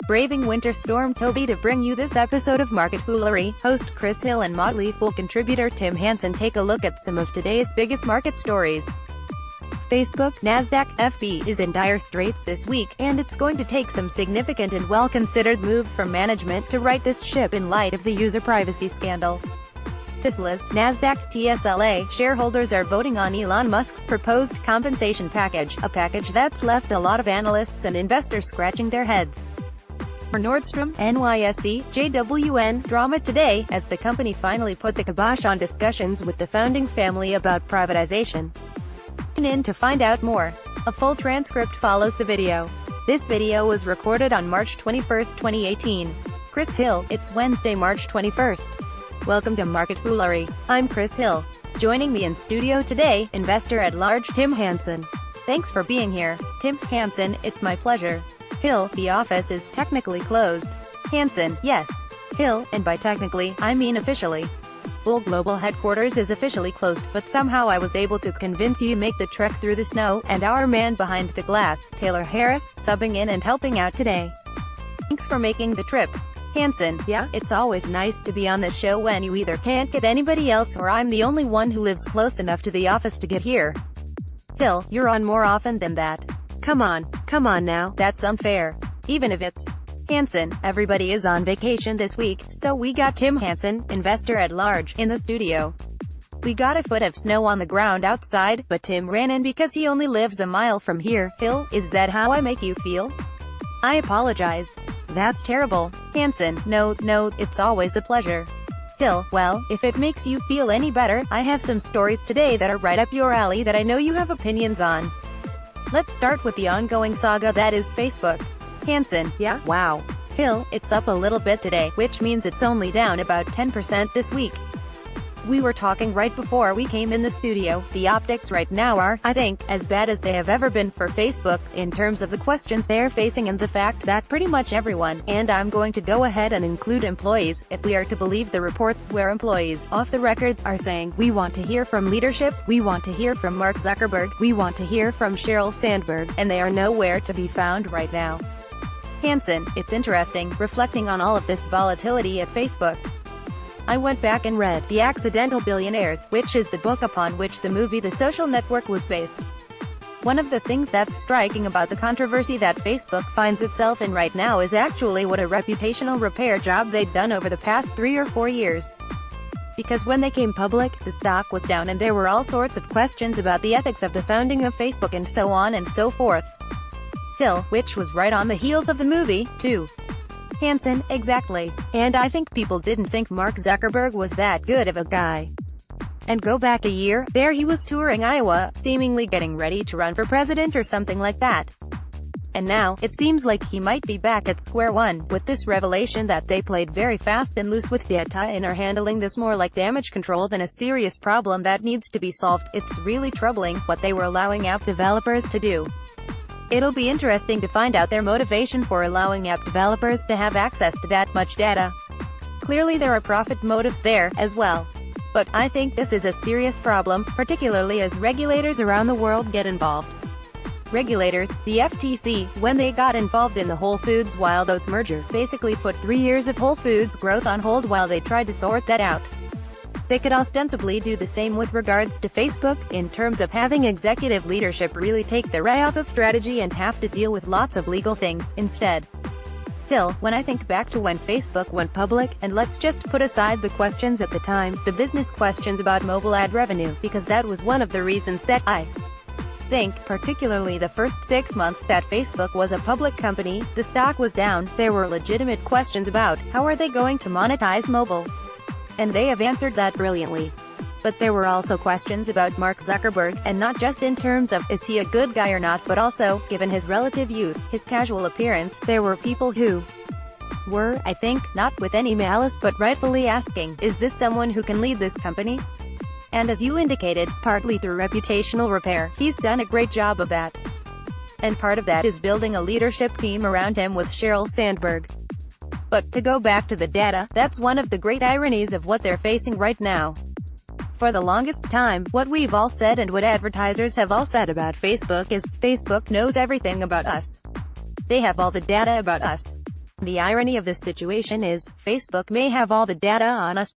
Braving winter storm Toby to bring you this episode of Market Foolery. Host Chris Hill and Motley Fool contributor Tim Hansen take a look at some of today's biggest market stories. Facebook, Nasdaq, FB is in dire straits this week, and it's going to take some significant and well-considered moves from management to right this ship in light of the user privacy scandal. Tesla's Nasdaq TSLA shareholders are voting on Elon Musk's proposed compensation package, a package that's left a lot of analysts and investors scratching their heads. For Nordstrom, NYSE, JWN, drama today, as the company finally put the kibosh on discussions with the founding family about privatization. Tune in to find out more. A full transcript follows the video. This video was recorded on March 21, 2018. Chris Hill, it's Wednesday, March 21st. Welcome to Market Foolery. I'm Chris Hill. Joining me in studio today, investor-at-large Tim Hansen. Thanks for being here, Tim. Hansen, it's my pleasure. Hill, the office is technically closed. Hansen, yes. Hill, and by technically, I mean officially. Full global headquarters is officially closed, but somehow I was able to convince you to make the trek through the snow, and our man behind the glass, Taylor Harris, subbing in and helping out today. Thanks for making the trip. Hansen, yeah, it's always nice to be on the show when you either can't get anybody else or I'm the only one who lives close enough to the office to get here. Hill, you're on more often than that. Come on now, that's unfair. Even if it's Hansen, everybody is on vacation this week, so we got Tim Hansen, investor-at-large, in the studio. We got a foot of snow on the ground outside, but Tim ran in because he only lives a mile from here. Hill, is that how I make you feel? I apologize. That's terrible. Hansen, no, it's always a pleasure. Hill, well, if it makes you feel any better, I have some stories today that are right up your alley that I know you have opinions on. Let's start with the ongoing saga that is Facebook. Hansen, yeah, wow. Hill, it's up a little bit today, which means it's only down about 10% this week. We were talking right before we came in the studio. The optics right now are, I think, as bad as they have ever been for Facebook, in terms of the questions they're facing and the fact that pretty much everyone, and I'm going to go ahead and include employees, if we are to believe the reports where employees, off the record, are saying, we want to hear from leadership, we want to hear from Mark Zuckerberg, we want to hear from Sheryl Sandberg, and they are nowhere to be found right now. Hansen, it's interesting, reflecting on all of this volatility at Facebook. I went back and read The Accidental Billionaires, which is the book upon which the movie The Social Network was based. One of the things that's striking about the controversy that Facebook finds itself in right now is actually what a reputational repair job they'd done over the past 3 or 4 years. Because when they came public, the stock was down and there were all sorts of questions about the ethics of the founding of Facebook and so on and so forth. Hill, which was right on the heels of the movie, too. Hansen, exactly. And I think people didn't think Mark Zuckerberg was that good of a guy. And go back a year, there he was touring Iowa, seemingly getting ready to run for president or something like that. And now, it seems like he might be back at square one, with this revelation that they played very fast and loose with data and are handling this more like damage control than a serious problem that needs to be solved. It's really troubling, what they were allowing app developers to do. It'll be interesting to find out their motivation for allowing app developers to have access to that much data. Clearly there are profit motives there, as well. But I think this is a serious problem, particularly as regulators around the world get involved. Regulators, the FTC, when they got involved in the Whole Foods Wild Oats merger, basically put 3 years of Whole Foods growth on hold while they tried to sort that out. They could ostensibly do the same with regards to Facebook, in terms of having executive leadership really take their eye off of strategy and have to deal with lots of legal things, instead. Hill, when I think back to when Facebook went public, and let's just put aside the questions at the time, the business questions about mobile ad revenue, because that was one of the reasons that I think, particularly the first 6 months that Facebook was a public company, the stock was down. There were legitimate questions about, how are they going to monetize mobile? And they have answered that brilliantly. But there were also questions about Mark Zuckerberg, and not just in terms of, is he a good guy or not, but also, given his relative youth, his casual appearance, there were people who were, I think, not with any malice but rightfully asking, is this someone who can lead this company? And as you indicated, partly through reputational repair, he's done a great job of that. And part of that is building a leadership team around him with Sheryl Sandberg. But to go back to the data, that's one of the great ironies of what they're facing right now. For the longest time, what we've all said and what advertisers have all said about Facebook is, Facebook knows everything about us. They have all the data about us. The irony of this situation is, Facebook may have all the data on us,